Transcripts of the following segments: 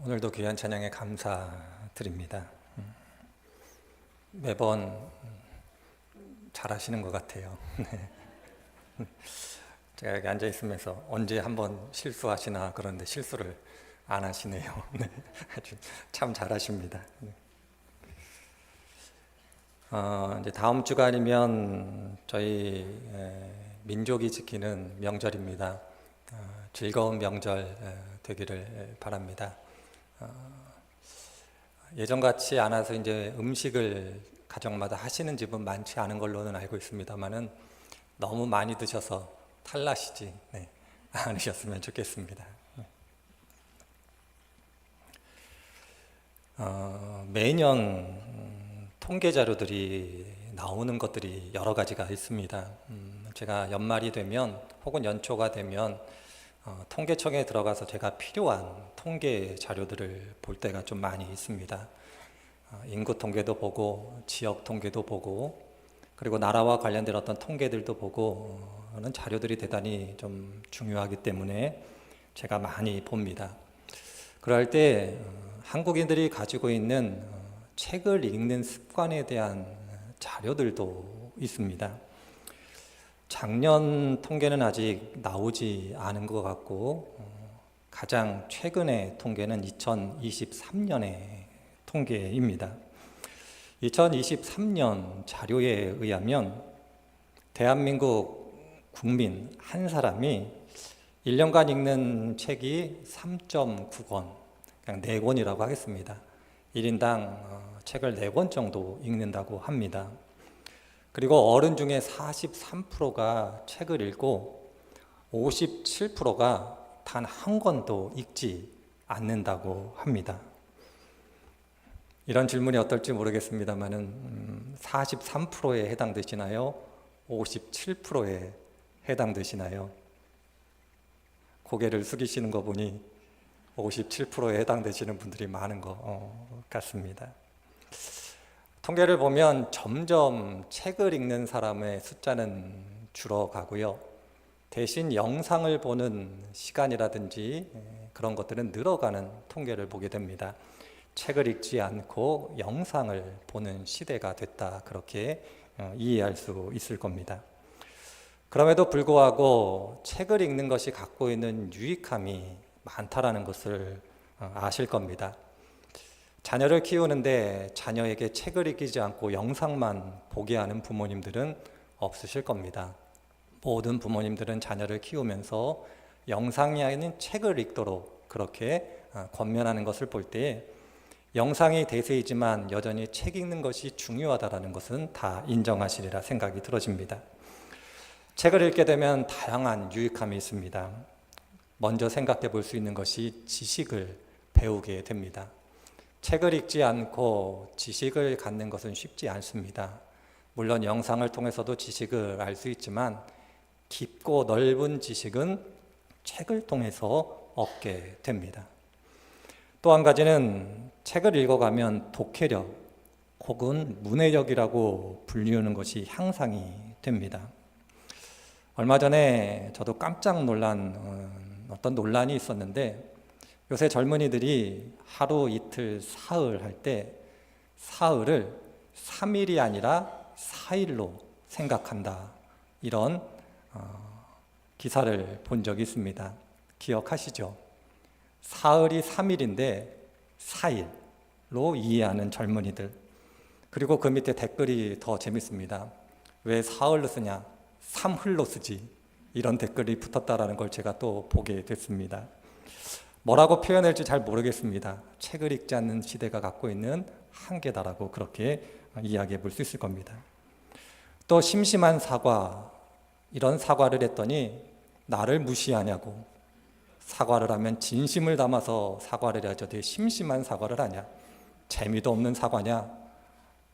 오늘도 귀한 찬양에 감사드립니다. 매번 잘하시는 것 같아요. 제가 여기 앉아 있으면서 언제 한번 실수하시나 그런데 실수를 안 하시네요. 아주 참 잘하십니다. 이제 다음 주가 아니면 저희 민족이 지키는 명절입니다. 즐거운 명절 되기를 바랍니다. 예전같이 않아서 이제 음식을 가정마다 하시는 집은 많지 않은 걸로는 알고 있습니다만은 너무 많이 드셔서 탈나시지 않으셨으면 좋겠습니다. 매년 통계 자료들이 나오는 것들이 여러 가지가 있습니다. 제가 연말이 되면 혹은 연초가 되면 통계청에 들어가서 제가 필요한 통계 자료들을 볼 때가 좀 많이 있습니다. 인구 통계도 보고 지역 통계도 보고 그리고 나라와 관련된 어떤 통계들도 보고 하는 자료들이 대단히 좀 중요하기 때문에 제가 많이 봅니다. 그럴 때 한국인들이 가지고 있는 책을 읽는 습관에 대한 자료들도 있습니다. 작년 통계는 아직 나오지 않은 것 같고 가장 최근의 통계는 2023년의 통계입니다. 2023년 자료에 의하면 대한민국 국민 한 사람이 1년간 읽는 책이 3.9권, 그냥 4권이라고 하겠습니다. 1인당 책을 4권 정도 읽는다고 합니다. 그리고 어른 중에 43%가 책을 읽고 57%가 단 한 권도 읽지 않는다고 합니다. 이런 질문이 어떨지 모르겠습니다만은 43%에 해당되시나요? 57%에 해당되시나요? 고개를 숙이시는 거 보니 57%에 해당되시는 분들이 많은 것 같습니다. 통계를 보면 점점 책을 읽는 사람의 숫자는 줄어가고요. 대신 영상을 보는 시간이라든지 그런 것들은 늘어가는 통계를 보게 됩니다. 책을 읽지 않고 영상을 보는 시대가 됐다, 그렇게 이해할 수 있을 겁니다. 그럼에도 불구하고 책을 읽는 것이 갖고 있는 유익함이 많다라는 것을 아실 겁니다. 자녀를 키우는데 자녀에게 책을 읽히지 않고 영상만 보게 하는 부모님들은 없으실 겁니다. 모든 부모님들은 자녀를 키우면서 영상이 아닌 책을 읽도록 그렇게 권면하는 것을 볼 때 영상이 대세이지만 여전히 책 읽는 것이 중요하다는 것은 다 인정하시리라 생각이 들어집니다. 책을 읽게 되면 다양한 유익함이 있습니다. 먼저 생각해 볼 수 있는 것이 지식을 배우게 됩니다. 책을 읽지 않고 지식을 갖는 것은 쉽지 않습니다. 물론 영상을 통해서도 지식을 알 수 있지만 깊고 넓은 지식은 책을 통해서 얻게 됩니다. 또 한 가지는 책을 읽어가면 독해력 혹은 문해력이라고 불리우는 것이 향상이 됩니다. 얼마 전에 저도 깜짝 놀란 어떤 논란이 있었는데 요새 젊은이들이 하루 이틀 사흘 할 때 사흘을 3일이 아니라 4일로 생각한다, 이런 기사를 본 적이 있습니다. 기억하시죠? 사흘이 3일인데 4일로 이해하는 젊은이들. 그리고 그 밑에 댓글이 더 재밌습니다. 왜 사흘로 쓰냐? 3흘로 쓰지. 이런 댓글이 붙었다라는 걸 제가 또 보게 됐습니다. 뭐라고 표현할지 잘 모르겠습니다. 책을 읽지 않는 시대가 갖고 있는 한계다라고 그렇게 이야기해 볼 수 있을 겁니다. 또 심심한 사과, 이런 사과를 했더니 나를 무시하냐고. 사과를 하면 진심을 담아서 사과를 해야죠. 되게 심심한 사과를 하냐? 재미도 없는 사과냐?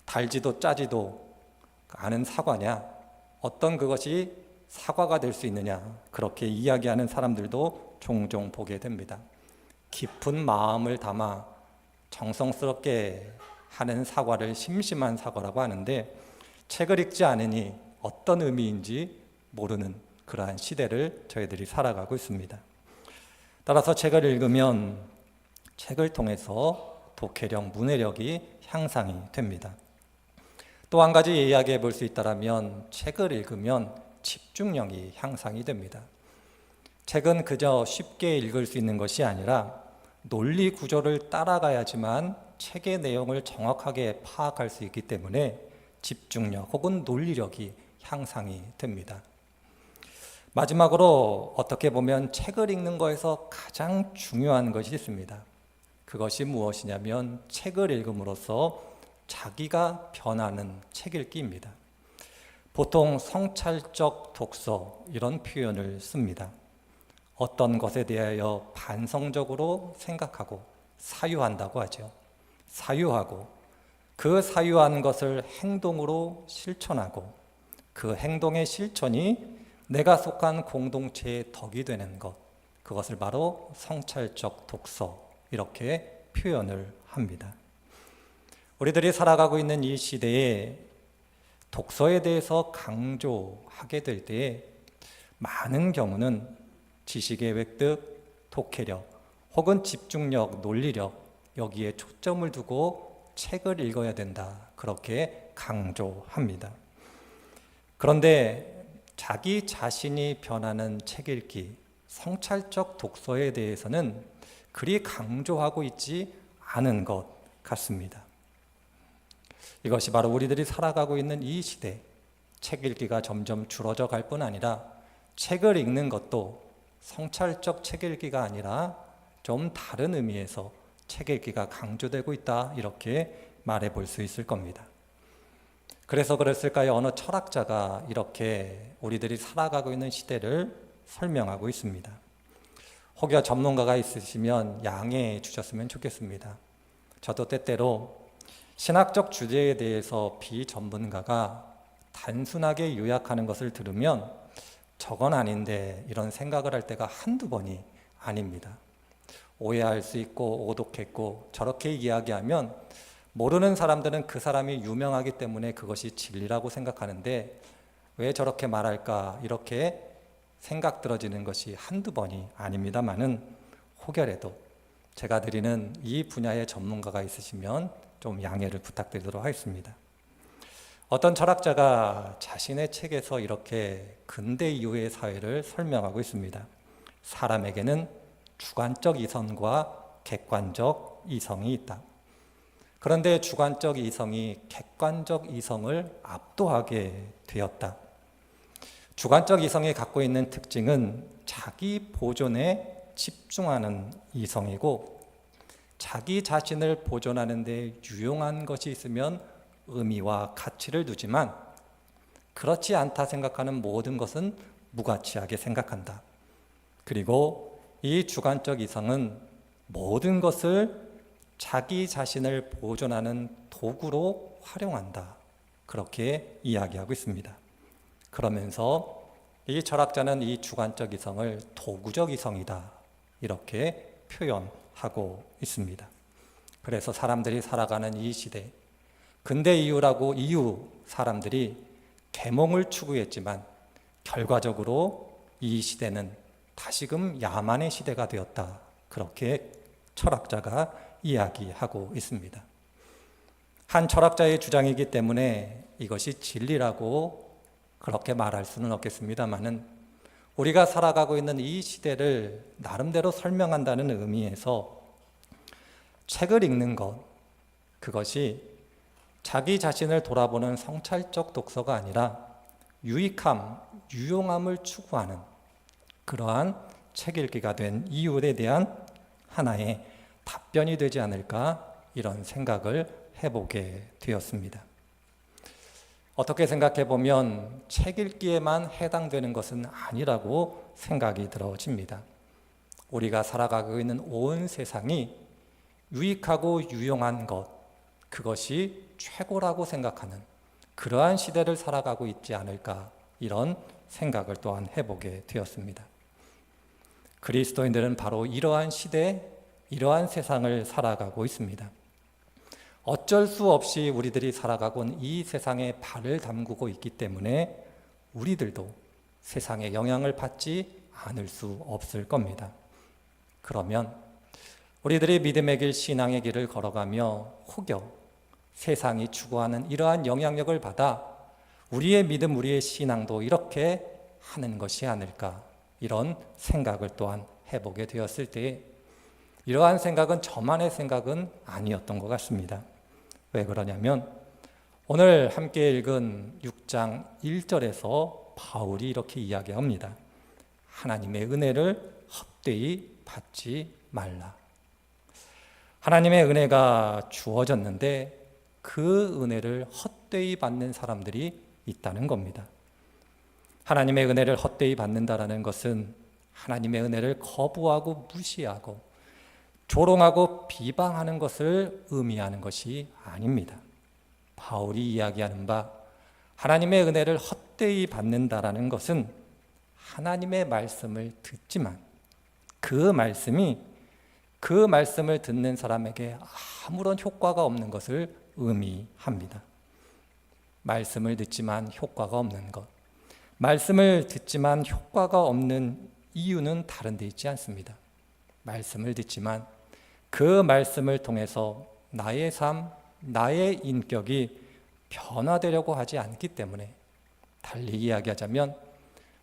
달지도 짜지도 않은 사과냐? 어떤 그것이 사과가 될 수 있느냐? 그렇게 이야기하는 사람들도 종종 보게 됩니다. 깊은 마음을 담아 정성스럽게 하는 사과를 심심한 사과라고 하는데 책을 읽지 않으니 어떤 의미인지 모르는 그러한 시대를 저희들이 살아가고 있습니다. 따라서 책을 읽으면 책을 통해서 독해력, 문해력이 향상이 됩니다. 또 한 가지 이야기해 볼 수 있다면 책을 읽으면 집중력이 향상이 됩니다. 책은 그저 쉽게 읽을 수 있는 것이 아니라 논리 구조를 따라가야지만 책의 내용을 정확하게 파악할 수 있기 때문에 집중력 혹은 논리력이 향상이 됩니다. 마지막으로 어떻게 보면 책을 읽는 것에서 가장 중요한 것이 있습니다. 그것이 무엇이냐면 책을 읽음으로써 자기가 변하는 책 읽기입니다. 보통 성찰적 독서 이런 표현을 씁니다. 어떤 것에 대하여 반성적으로 생각하고 사유한다고 하죠. 사유하고 그 사유한 것을 행동으로 실천하고 그 행동의 실천이 내가 속한 공동체의 덕이 되는 것, 그것을 바로 성찰적 독서 이렇게 표현을 합니다. 우리들이 살아가고 있는 이 시대에 독서에 대해서 강조하게 될 때에 많은 경우는 지식의 획득, 독해력 혹은 집중력, 논리력 여기에 초점을 두고 책을 읽어야 된다 그렇게 강조합니다. 그런데 자기 자신이 변하는 책 읽기, 성찰적 독서에 대해서는 그리 강조하고 있지 않은 것 같습니다. 이것이 바로 우리들이 살아가고 있는 이 시대, 책 읽기가 점점 줄어져 갈 뿐 아니라 책을 읽는 것도 성찰적 책 읽기가 아니라 좀 다른 의미에서 책 읽기가 강조되고 있다 이렇게 말해 볼 수 있을 겁니다. 그래서 그랬을까요? 어느 철학자가 이렇게 우리들이 살아가고 있는 시대를 설명하고 있습니다. 혹여 전문가가 있으시면 양해해 주셨으면 좋겠습니다. 저도 때때로 신학적 주제에 대해서 비전문가가 단순하게 요약하는 것을 들으면 저건 아닌데 이런 생각을 할 때가 한두 번이 아닙니다. 오해할 수 있고 오독했고 저렇게 이야기하면 모르는 사람들은 그 사람이 유명하기 때문에 그것이 진리라고 생각하는데 왜 저렇게 말할까 이렇게 생각 들어지는 것이 한두 번이 아닙니다만은 혹여라도 제가 드리는 이 분야의 전문가가 있으시면 좀 양해를 부탁드리도록 하겠습니다. 어떤 철학자가 자신의 책에서 이렇게 근대 이후의 사회를 설명하고 있습니다. 사람에게는 주관적 이성과 객관적 이성이 있다. 그런데 주관적 이성이 객관적 이성을 압도하게 되었다. 주관적 이성이 갖고 있는 특징은 자기 보존에 집중하는 이성이고 자기 자신을 보존하는 데 유용한 것이 있으면 의미와 가치를 두지만 그렇지 않다 생각하는 모든 것은 무가치하게 생각한다. 그리고 이 주관적 이성은 모든 것을 자기 자신을 보존하는 도구로 활용한다. 그렇게 이야기하고 있습니다. 그러면서 이 철학자는 이 주관적 이성을 도구적 이성이다. 이렇게 표현하고 있습니다. 그래서 사람들이 살아가는 이 시대, 근대 이후 사람들이 계몽을 추구했지만 결과적으로 이 시대는 다시금 야만의 시대가 되었다. 그렇게 철학자가 이야기하고 있습니다. 한 철학자의 주장이기 때문에 이것이 진리라고 그렇게 말할 수는 없겠습니다만은 우리가 살아가고 있는 이 시대를 나름대로 설명한다는 의미에서 책을 읽는 것, 그것이 자기 자신을 돌아보는 성찰적 독서가 아니라 유익함, 유용함을 추구하는 그러한 책 읽기가 된 이유에 대한 하나의 답변이 되지 않을까 이런 생각을 해보게 되었습니다. 어떻게 생각해 보면 책 읽기에만 해당되는 것은 아니라고 생각이 들어집니다. 우리가 살아가고 있는 온 세상이 유익하고 유용한 것, 그것이 최고라고 생각하는 그러한 시대를 살아가고 있지 않을까 이런 생각을 또한 해보게 되었습니다. 그리스도인들은 바로 이러한 시대, 이러한 세상을 살아가고 있습니다. 어쩔 수 없이 우리들이 살아가고 있는 이 세상에 발을 담그고 있기 때문에 우리들도 세상의 영향을 받지 않을 수 없을 겁니다. 그러면 우리들이 믿음의 길, 신앙의 길을 걸어가며 혹여 세상이 추구하는 이러한 영향력을 받아 우리의 믿음, 우리의 신앙도 이렇게 하는 것이 아닐까, 이런 생각을 또한 해보게 되었을 때 이러한 생각은 저만의 생각은 아니었던 것 같습니다. 왜 그러냐면 오늘 함께 읽은 6장 1절에서 바울이 이렇게 이야기합니다. 하나님의 은혜를 헛되이 받지 말라. 하나님의 은혜가 주어졌는데 그 은혜를 헛되이 받는 사람들이 있다는 겁니다. 하나님의 은혜를 헛되이 받는다라는 것은 하나님의 은혜를 거부하고 무시하고 조롱하고 비방하는 것을 의미하는 것이 아닙니다. 바울이 이야기하는 바 하나님의 은혜를 헛되이 받는다라는 것은 하나님의 말씀을 듣지만 그 말씀을 듣는 사람에게 아무런 효과가 없는 것을 의미합니다. 말씀을 듣지만 효과가 없는 것, 말씀을 듣지만 효과가 없는 이유는 다른 데 있지 않습니다. 말씀을 듣지만 그 말씀을 통해서 나의 삶, 나의 인격이 변화되려고 하지 않기 때문에, 달리 이야기하자면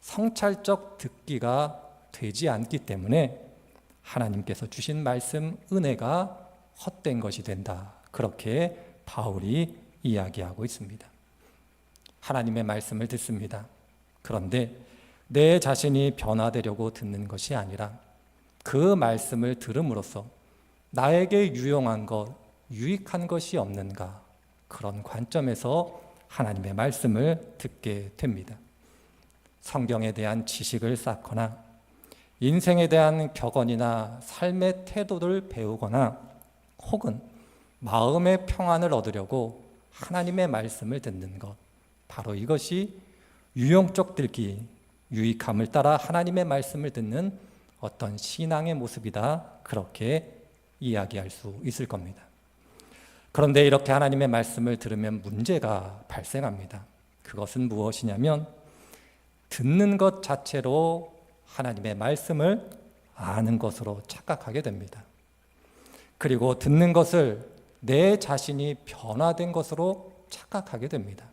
성찰적 듣기가 되지 않기 때문에 하나님께서 주신 말씀, 은혜가 헛된 것이 된다. 그렇게 바울이 이야기하고 있습니다. 하나님의 말씀을 듣습니다. 그런데 내 자신이 변화되려고 듣는 것이 아니라 그 말씀을 들음으로써 나에게 유용한 것, 유익한 것이 없는가, 그런 관점에서 하나님의 말씀을 듣게 됩니다. 성경에 대한 지식을 쌓거나 인생에 대한 격언이나 삶의 태도를 배우거나 혹은 마음의 평안을 얻으려고 하나님의 말씀을 듣는 것, 바로 이것이 유용적 듣기, 유익함을 따라 하나님의 말씀을 듣는 어떤 신앙의 모습이다, 그렇게 이야기할 수 있을 겁니다. 그런데 이렇게 하나님의 말씀을 들으면 문제가 발생합니다. 그것은 무엇이냐면 듣는 것 자체로 하나님의 말씀을 아는 것으로 착각하게 됩니다. 그리고 듣는 것을 내 자신이 변화된 것으로 착각하게 됩니다.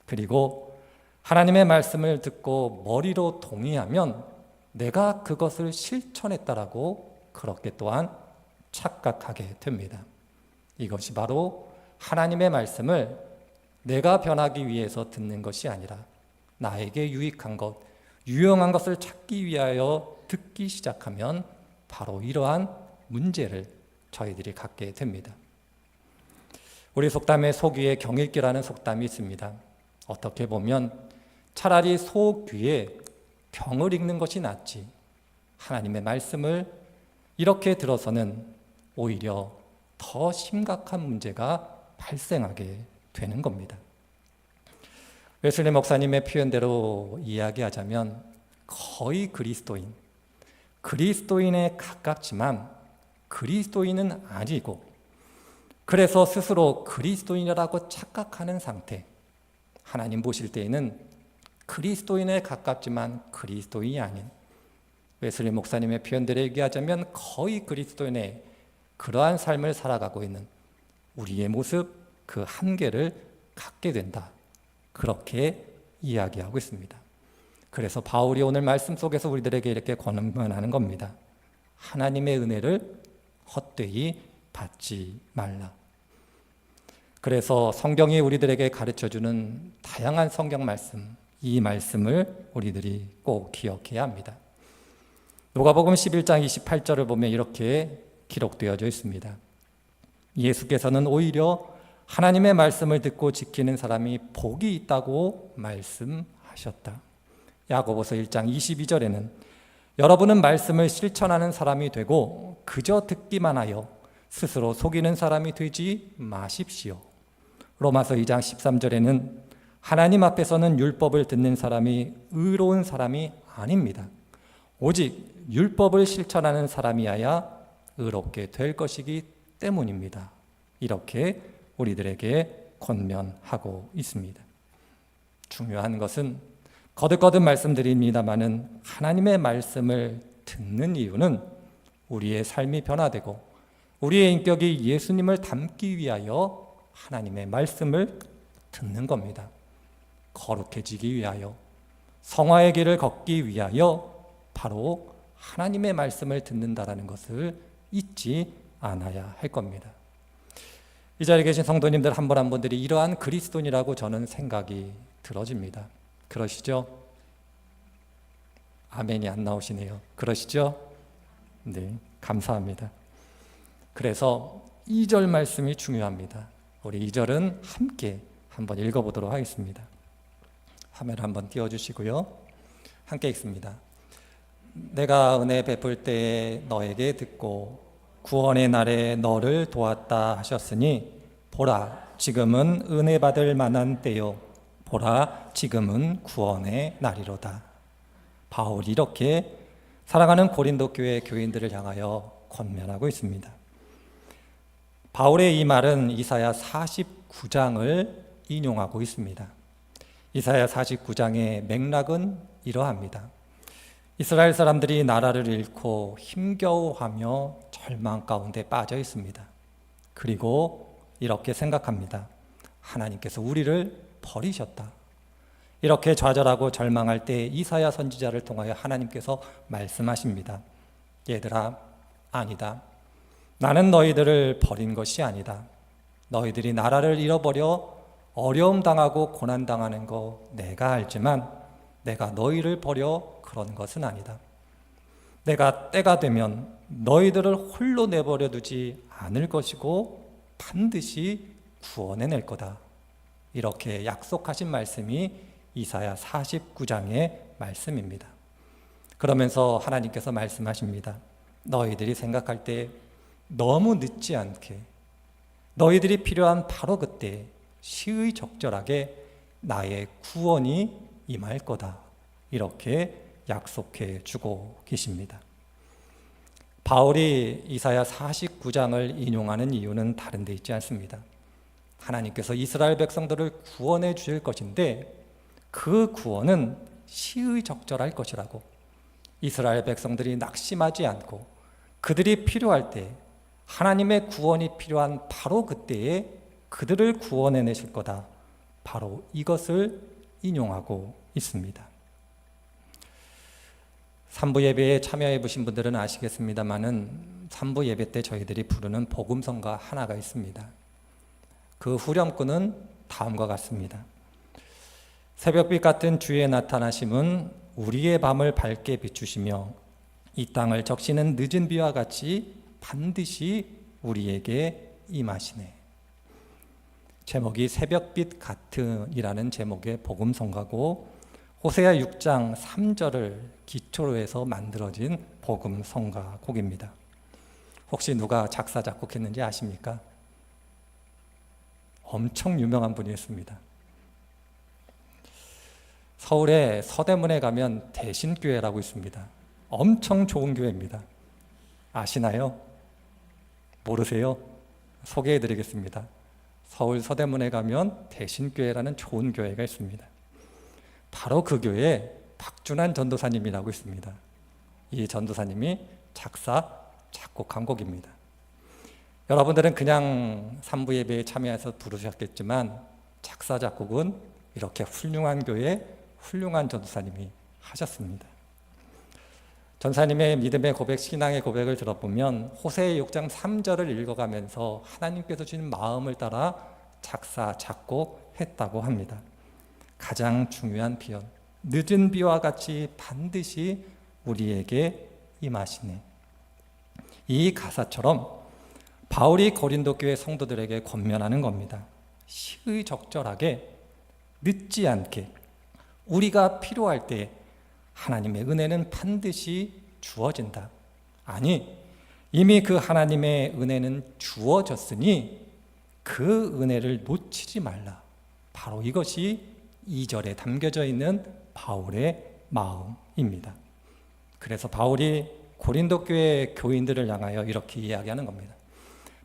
그리고 하나님의 말씀을 듣고 머리로 동의하면 내가 그것을 실천했다라고 그렇게 또한 착각하게 됩니다. 이것이 바로 하나님의 말씀을 내가 변하기 위해서 듣는 것이 아니라 나에게 유익한 것, 유용한 것을 찾기 위하여 듣기 시작하면 바로 이러한 문제를 저희들이 갖게 됩니다. 우리 속담에 속위에 경읽기라는 속담이 있습니다. 어떻게 보면 차라리 속위에 경을 읽는 것이 낫지, 하나님의 말씀을 이렇게 들어서는 오히려 더 심각한 문제가 발생하게 되는 겁니다. 웨슬리 목사님의 표현대로 이야기하자면 거의 그리스도인에 가깝지만 그리스도인은 아니고, 그래서 스스로 그리스도인이라고 착각하는 상태. 하나님 보실 때에는 그리스도인에 가깝지만 그리스도인이 아닌, 웨슬리 목사님의 표현대로 얘기하자면 거의 그리스도인의 그러한 삶을 살아가고 있는 우리의 모습, 그 한계를 갖게 된다, 그렇게 이야기하고 있습니다. 그래서 바울이 오늘 말씀 속에서 우리들에게 이렇게 권면하는 겁니다. 하나님의 은혜를 헛되이 받지 말라. 그래서 성경이 우리들에게 가르쳐주는 다양한 성경 말씀, 이 말씀을 우리들이 꼭 기억해야 합니다. 누가복음 11장 28절을 보면 이렇게 기록되어져 있습니다. 예수께서는 오히려 하나님의 말씀을 듣고 지키는 사람이 복이 있다고 말씀하셨다. 야고보서 1장 22절에는 여러분은 말씀을 실천하는 사람이 되고 그저 듣기만 하여 스스로 속이는 사람이 되지 마십시오. 로마서 2장 13절에는 하나님 앞에서는 율법을 듣는 사람이 의로운 사람이 아닙니다. 오직 율법을 실천하는 사람이어야 의롭게 될 것이기 때문입니다. 이렇게 우리들에게 권면하고 있습니다. 중요한 것은 거듭거듭 말씀드립니다마는 하나님의 말씀을 듣는 이유는 우리의 삶이 변화되고 우리의 인격이 예수님을 닮기 위하여 하나님의 말씀을 듣는 겁니다. 거룩해지기 위하여, 성화의 길을 걷기 위하여 바로 하나님의 말씀을 듣는다라는 것을 잊지 않아야 할 겁니다. 이 자리에 계신 성도님들 한 분 한 분들이 이러한 그리스도인이라고 저는 생각이 들어집니다. 그러시죠? 아멘이 안 나오시네요. 그러시죠? 네, 감사합니다. 그래서 2절 말씀이 중요합니다. 우리 2절은 함께 한번 읽어보도록 하겠습니다. 화면 한번 띄워주시고요. 함께 읽습니다. 내가 은혜 베풀 때에 너에게 듣고 구원의 날에 너를 도왔다 하셨으니 보라 지금은 은혜 받을 만한 때요 보라 지금은 구원의 날이로다. 바울이 이렇게 사랑하는 고린도 교회 교인들을 향하여 권면하고 있습니다. 바울의 이 말은 이사야 49장을 인용하고 있습니다. 이사야 49장의 맥락은 이러합니다. 이스라엘 사람들이 나라를 잃고 힘겨워하며 절망 가운데 빠져 있습니다. 그리고 이렇게 생각합니다. 하나님께서 우리를 버리셨다. 이렇게 좌절하고 절망할 때 이사야 선지자를 통하여 하나님께서 말씀하십니다. 얘들아, 아니다. 나는 너희들을 버린 것이 아니다. 너희들이 나라를 잃어버려 어려움 당하고 고난 당하는 거 내가 알지만 내가 너희를 버려 그런 것은 아니다. 내가 때가 되면 너희들을 홀로 내버려 두지 않을 것이고 반드시 구원해낼 거다. 이렇게 약속하신 말씀이 이사야 49장의 말씀입니다. 그러면서 하나님께서 말씀하십니다. 너희들이 생각할 때 너무 늦지 않게 너희들이 필요한 바로 그때 시의적절하게 나의 구원이 임할 거다. 이렇게 약속해 주고 계십니다. 바울이 이사야 49장을 인용하는 이유는 다른 데 있지 않습니다. 하나님께서 이스라엘 백성들을 구원해 주실 것인데 그 구원은 시의적절할 것이라고, 이스라엘 백성들이 낙심하지 않고 그들이 필요할 때 하나님의 구원이 필요한 바로 그때에 그들을 구원해 내실 거다. 바로 이것을 인용하고 있습니다. 3부 예배에 참여해 보신 분들은 아시겠습니다만은 3부 예배 때 저희들이 부르는 복음성가 하나가 있습니다. 그 후렴구는 다음과 같습니다. 새벽빛 같은 주의 나타나심은 우리의 밤을 밝게 비추시며 이 땅을 적시는 늦은 비와 같이 반드시 우리에게 임하시네. 제목이 새벽빛 같은이라는 제목의 복음성가고 호세아 6장 3절을 기초로 해서 만들어진 복음성가 곡입니다. 혹시 누가 작사 작곡했는지 아십니까? 엄청 유명한 분이었습니다. 서울의 서대문에 가면 대신교회라고 있습니다. 엄청 좋은 교회입니다. 아시나요? 모르세요? 소개해드리겠습니다. 서울 서대문에 가면 대신교회라는 좋은 교회가 있습니다. 바로 그 교회에 박준환 전도사님이라고 있습니다. 이 전도사님이 작사, 작곡한 곡입니다. 여러분들은 그냥 3부 예배에 참여해서 부르셨겠지만 작사, 작곡은 이렇게 훌륭한 교회, 훌륭한 전도사님이 하셨습니다. 전사님의 믿음의 고백, 신앙의 고백을 들어보면 호세아 6장 3절을 읽어가면서 하나님께서 주신 마음을 따라 작사, 작곡했다고 합니다. 가장 중요한 비연, 늦은 비와 같이 반드시 우리에게 임하시네. 이 가사처럼 바울이 고린도 교회 성도들에게 권면하는 겁니다. 시의적절하게, 늦지 않게, 우리가 필요할 때 하나님의 은혜는 반드시 주어진다. 아니, 이미 그 하나님의 은혜는 주어졌으니 그 은혜를 놓치지 말라. 바로 이것이 2절에 담겨져 있는 바울의 마음입니다. 그래서 바울이 고린도 교회 교인들을 향하여 이렇게 이야기하는 겁니다.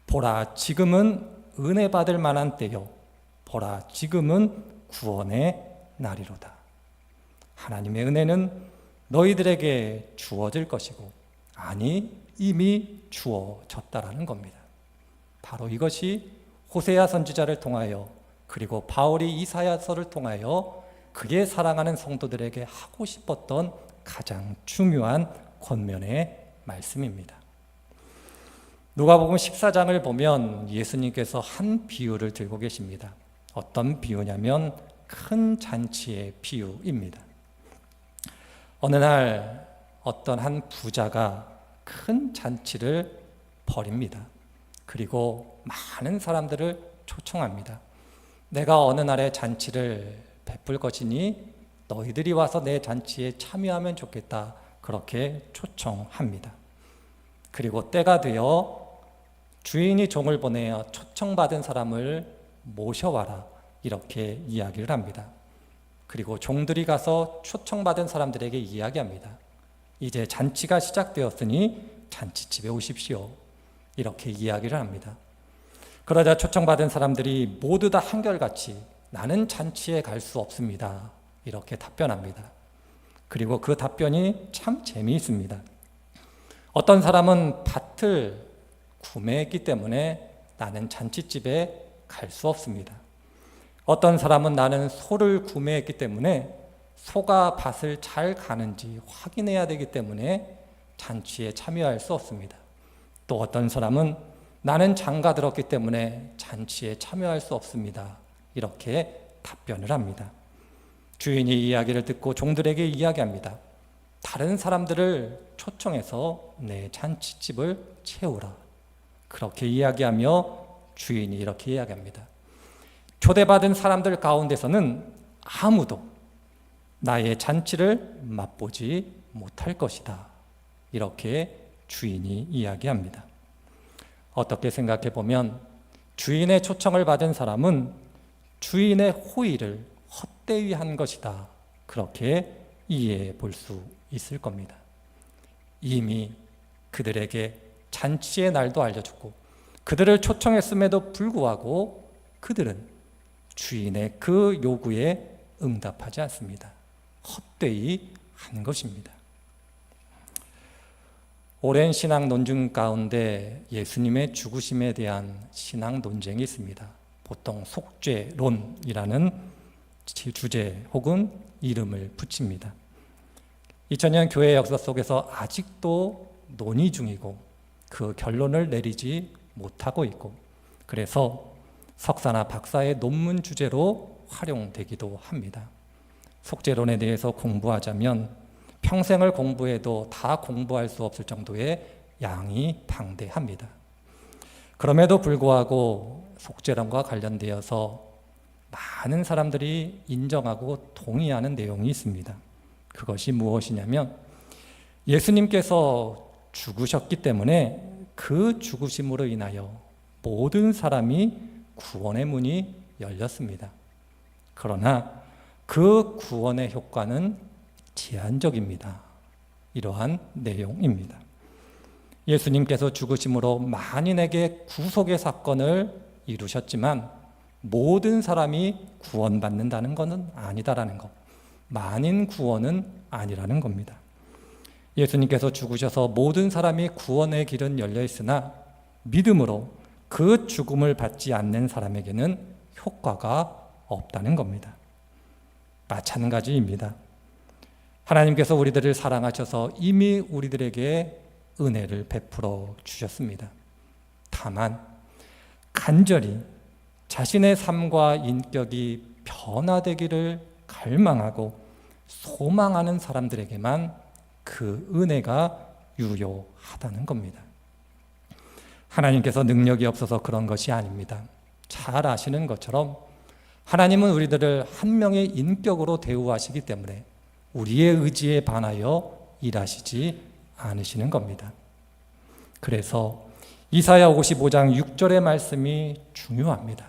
보라, 지금은 은혜 받을 만한 때요. 보라, 지금은 구원의 날이로다. 하나님의 은혜는 너희들에게 주어질 것이고, 아니 이미 주어졌다라는 겁니다. 바로 이것이 호세아 선지자를 통하여 그리고 바울이 이사야서를 통하여 그의 사랑하는 성도들에게 하고 싶었던 가장 중요한 권면의 말씀입니다. 누가복음 14장을 보면 예수님께서 한 비유를 들고 계십니다. 어떤 비유냐면 큰 잔치의 비유입니다. 어느 날 어떤 한 부자가 큰 잔치를 벌입니다. 그리고 많은 사람들을 초청합니다. 내가 어느 날에 잔치를 베풀 것이니 너희들이 와서 내 잔치에 참여하면 좋겠다. 그렇게 초청합니다. 그리고 때가 되어 주인이 종을 보내어 초청받은 사람을 모셔와라. 이렇게 이야기를 합니다. 그리고 종들이 가서 초청받은 사람들에게 이야기합니다. 이제 잔치가 시작되었으니 잔치집에 오십시오. 이렇게 이야기를 합니다. 그러자 초청받은 사람들이 모두 다 한결같이 나는 잔치에 갈 수 없습니다. 이렇게 답변합니다. 그리고 그 답변이 참 재미있습니다. 어떤 사람은 밭을 구매했기 때문에 나는 잔치집에 갈 수 없습니다. 어떤 사람은 나는 소를 구매했기 때문에 소가 밭을 잘 가는지 확인해야 되기 때문에 잔치에 참여할 수 없습니다. 또 어떤 사람은 나는 장가 들었기 때문에 잔치에 참여할 수 없습니다. 이렇게 답변을 합니다. 주인이 이야기를 듣고 종들에게 이야기합니다. 다른 사람들을 초청해서 내 잔치집을 채우라. 그렇게 이야기하며 주인이 이렇게 이야기합니다. 초대받은 사람들 가운데서는 아무도 나의 잔치를 맛보지 못할 것이다. 이렇게 주인이 이야기합니다. 어떻게 생각해 보면 주인의 초청을 받은 사람은 주인의 호의를 헛되이 한 것이다. 그렇게 이해해 볼 수 있을 겁니다. 이미 그들에게 잔치의 날도 알려주고 그들을 초청했음에도 불구하고 그들은 주인의 그 요구에 응답하지 않습니다. 헛되이 한 것입니다. 오랜 신앙 논증 가운데 예수님의 죽으심에 대한 신앙 논쟁이 있습니다. 보통 속죄론이라는 주제 혹은 이름을 붙입니다. 2000년 교회 역사 속에서 아직도 논의 중이고 그 결론을 내리지 못하고 있고 그래서 석사나 박사의 논문 주제로 활용되기도 합니다. 속죄론에 대해서 공부하자면 평생을 공부해도 다 공부할 수 없을 정도의 양이 방대합니다. 그럼에도 불구하고 속죄론과 관련되어서 많은 사람들이 인정하고 동의하는 내용이 있습니다. 그것이 무엇이냐면 예수님께서 죽으셨기 때문에 그 죽으심으로 인하여 모든 사람이 구원의 문이 열렸습니다. 그러나 그 구원의 효과는 제한적입니다. 이러한 내용입니다. 예수님께서 죽으심으로 만인에게 구속의 사건을 이루셨지만 모든 사람이 구원받는다는 것은 아니다라는 것. 만인 구원은 아니라는 겁니다. 예수님께서 죽으셔서 모든 사람이 구원의 길은 열려 있으나 믿음으로 그 죽음을 받지 않는 사람에게는 효과가 없다는 겁니다. 마찬가지입니다. 하나님께서 우리들을 사랑하셔서 이미 우리들에게 은혜를 베풀어 주셨습니다. 다만 간절히 자신의 삶과 인격이 변화되기를 갈망하고 소망하는 사람들에게만 그 은혜가 유효하다는 겁니다. 하나님께서 능력이 없어서 그런 것이 아닙니다. 잘 아시는 것처럼 하나님은 우리들을 한 명의 인격으로 대우하시기 때문에 우리의 의지에 반하여 일하시지 않으시는 겁니다. 그래서 이사야 55장 6절의 말씀이 중요합니다.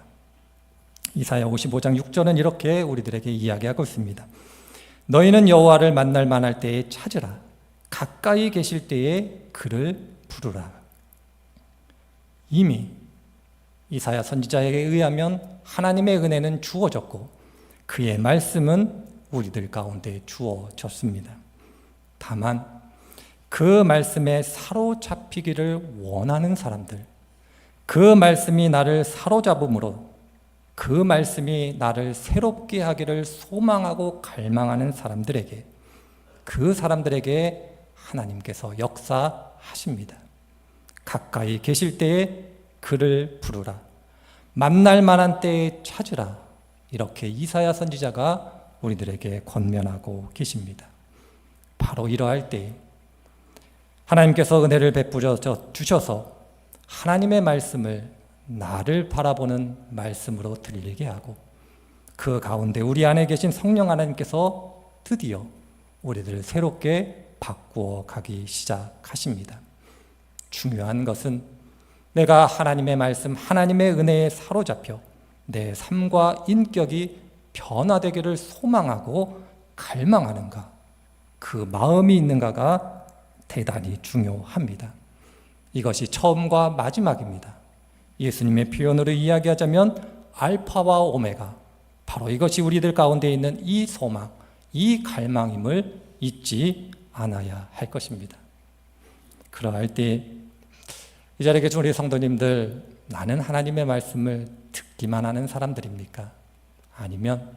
이사야 55장 6절은 이렇게 우리들에게 이야기하고 있습니다. 너희는 여호와를 만날 만할 때에 찾으라. 가까이 계실 때에 그를 부르라. 이미 이사야 선지자에게 의하면 하나님의 은혜는 주어졌고 그의 말씀은 우리들 가운데 주어졌습니다. 다만 그 말씀에 사로잡히기를 원하는 사람들, 그 말씀이 나를 사로잡음으로 그 말씀이 나를 새롭게 하기를 소망하고 갈망하는 사람들에게, 그 사람들에게 하나님께서 역사하십니다. 가까이 계실 때에 그를 부르라, 만날 만한 때에 찾으라, 이렇게 이사야 선지자가 우리들에게 권면하고 계십니다. 바로 이러할 때에 하나님께서 은혜를 베풀어 주셔서 하나님의 말씀을 나를 바라보는 말씀으로 들리게 하고, 그 가운데 우리 안에 계신 성령 하나님께서 드디어 우리들을 새롭게 바꾸어 가기 시작하십니다. 중요한 것은 내가 하나님의 말씀, 하나님의 은혜에 사로잡혀 내 삶과 인격이 변화되기를 소망하고 갈망하는가, 그 마음이 있는가가 대단히 중요합니다. 이것이 처음과 마지막입니다. 예수님의 표현으로 이야기하자면 알파와 오메가, 바로 이것이 우리들 가운데 있는 이 소망, 이 갈망임을 잊지 않아야 할 것입니다. 그러할 때 이 자리에 계신 우리 성도님들, 나는 하나님의 말씀을 듣기만 하는 사람들입니까? 아니면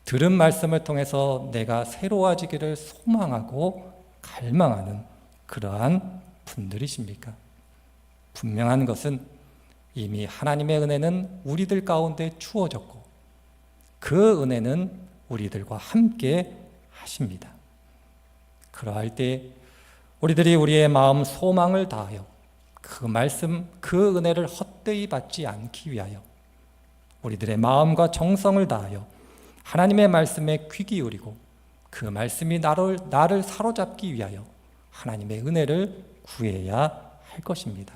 들은 말씀을 통해서 내가 새로워지기를 소망하고 갈망하는 그러한 분들이십니까? 분명한 것은 이미 하나님의 은혜는 우리들 가운데 주어졌고, 그 은혜는 우리들과 함께 하십니다. 그러할 때 우리들이 우리의 마음 소망을 다하여 그 말씀, 그 은혜를 헛되이 받지 않기 위하여 우리들의 마음과 정성을 다하여 하나님의 말씀에 귀 기울이고, 그 말씀이 나를 사로잡기 위하여 하나님의 은혜를 구해야 할 것입니다.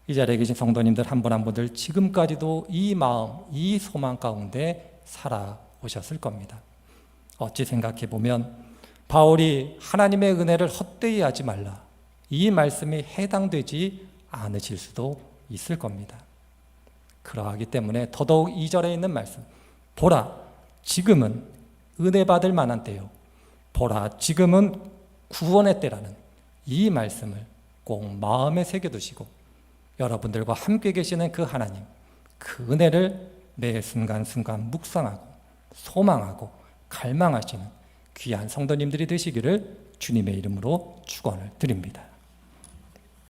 이 자리에 계신 성도님들 한 분 한 분들 지금까지도 이 마음, 이 소망 가운데 살아오셨을 겁니다. 어찌 생각해 보면 바울이 하나님의 은혜를 헛되이 하지 말라, 이 말씀이 해당되지 않으실 수도 있을 겁니다. 그러하기 때문에 더더욱 2절에 있는 말씀, 보라, 지금은 은혜 받을 만한 때요, 보라, 지금은 구원의 때라는 이 말씀을 꼭 마음에 새겨두시고 여러분들과 함께 계시는 그 하나님, 그 은혜를 매 순간순간 묵상하고 소망하고 갈망하시는 귀한 성도님들이 되시기를 주님의 이름으로 축원을 드립니다.